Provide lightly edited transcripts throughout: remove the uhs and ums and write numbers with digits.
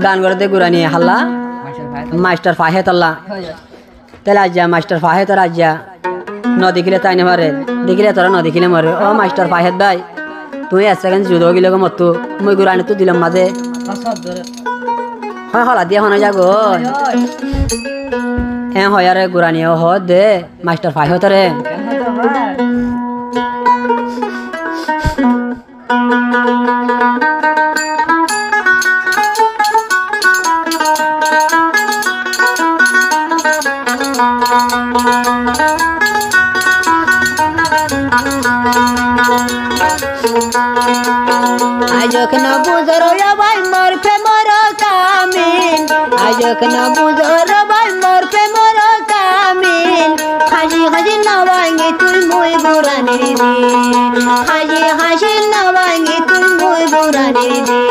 গান করতে গুরানি হাল্লা মাস্টার ফাহেদ আল্লাহ তাহলে আজ্জা মাস্টার ফাহেদ আর আজ্জা নদী খিলে তাই মারে দেখিলে তোরা নদী খিলে মরে ও মাস্টার ফাহেদ ভাই তুই এক সেকেন্ড জুদো গিলে মতো মুই গুরানি তো দিলাম মাঝে হয় হলা দিয়ে হনে যাগো হ্যাঁ হয় আরে গুরানি হ দে মাস্টার ফাহেদ রে আজক না বুঝরো ভাই মোর প্রেমর কামিন আজক না বুঝরো ভাই মোর প্রেমর কামিন হাসি হাসি না ভাঙি তুই মই গুরানি দি হাসি হাসি না ভাঙি তুই মই গুরানি দি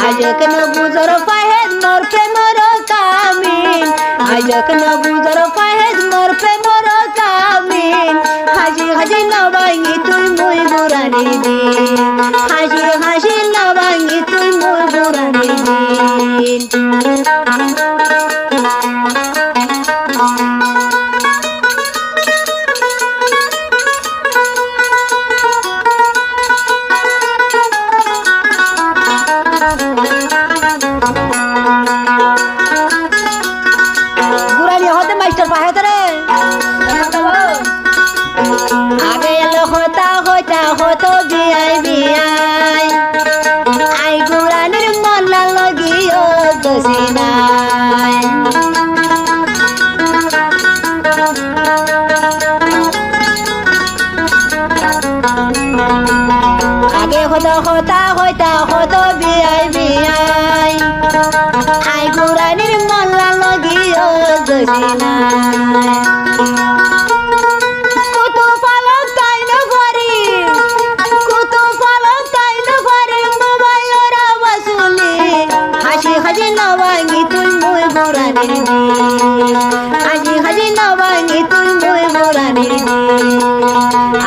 আজক না বুঝরো ফাহেদ মোর প্রেমর কামিন আজক না বুঝরো ফাহেদ মোর প্রেমর কামিন হাসি হাসি না ভাঙি তুই মই গুরানি দি হাসি হাসি না ভাঙি তুই মোর গুরানি দিন গুরানি হতে মাস্টার পাহে রে আগে এলো হতা হতা হতো বিয়াই বিয়াই আই গুরানির মল্লা লগিও দোষী নাই আগে হতা হতা হতা হতো বিয়াই বিয়াই আই গুরানির মল্লা লগিও দোষী নাই হাজি নবাঙ্গি তুই মই গুরানি দি হাজি হাজি নবাঙ্গি তুই মই গুরানি দি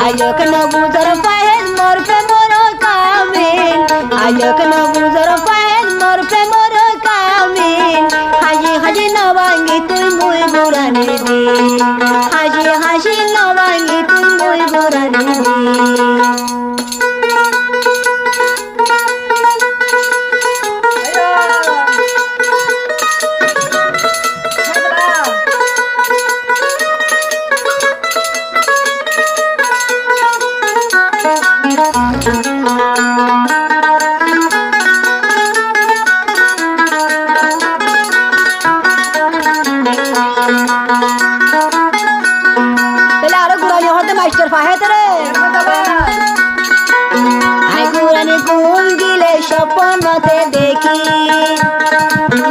আজক না বুঝর পাহেদ মোর প্রেমর কামিন আজক না বুঝর পাহেদ মোর প্রেমর কামিন হাজি হাজি নবাঙ্গি তুই মই গুরানি দি হাজি হাজি নবাঙ্গি তুই মই গুরানি দি মাস্টার ফাহেদ রে আই গুরানি ঘুম গিলে স্বপ্নতে দেখি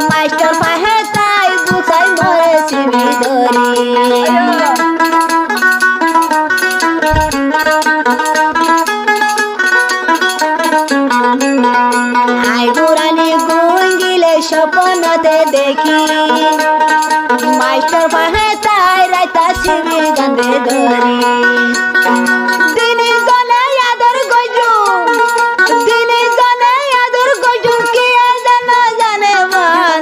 মাস্টার ফাহেদ তাই বুঝাই মরে চিবি ধরি আই গুরানি ঘুম গিলে স্বপ্নতে দেখি মাস্টার ফাহেদ তাই রাইতা চিবি গন্ধে ধরি দিনে জনে আদর গজুম দিনে জনে আদর গজুম কি জানা জানে মান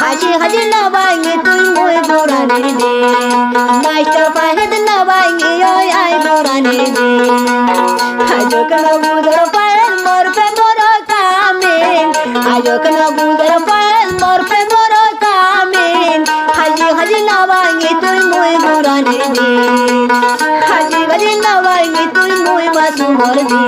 হাসি হাসি না ভাঙি তুই মই গুরানি দি মাস্টার ফাহেদ না ভাঙি ওই আই গুরানি দি আজক না বুঝর পাহেদ মোর প্রেমর কামিন আজক না বুঝর পাহেদ মোর প্রেমর কামিন হাজি হাজি না ভাঙি তুই মই গুরানি দি হাজি হাজি না ভাঙি তুই মই মাসুমর দি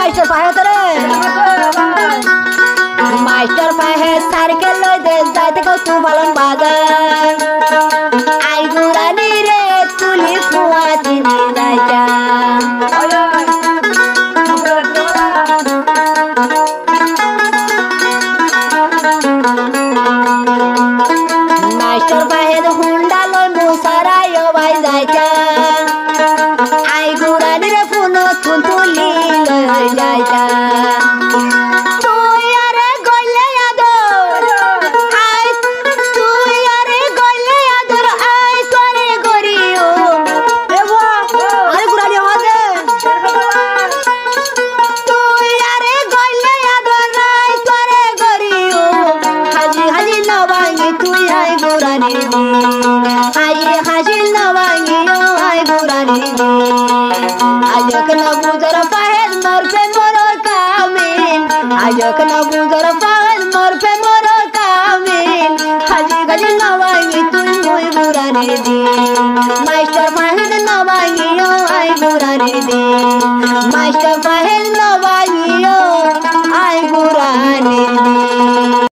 মাস্টার ফাহেদ রে মাস্টার ফাহেদ সাইকেল লই দে যাইতে কত বালন বাজার আই গুরানি রে তুলি ফুয়া দিনি যাইতা মাস্টার ফাহেদ হুন্ডা লই মুসারাই ভাই যাইতা আই বুড়ানি দি হাসি হাসি নবাঙ্গিও আই বুড়ানি দি আজক না বুঝর পাহেল মরফে মোর কামিন আজক না বুঝর পাহেল মরফে মোর কামিন হাজি গাজি নবাঙ্গি তুই মুই বুড়ানি দি মাস্টার ফাহেদ নবাঙ্গিও আই বুড়ানি দি মাস্টার ফাহেদ নবাঙ্গিও আই বুড়ানি দি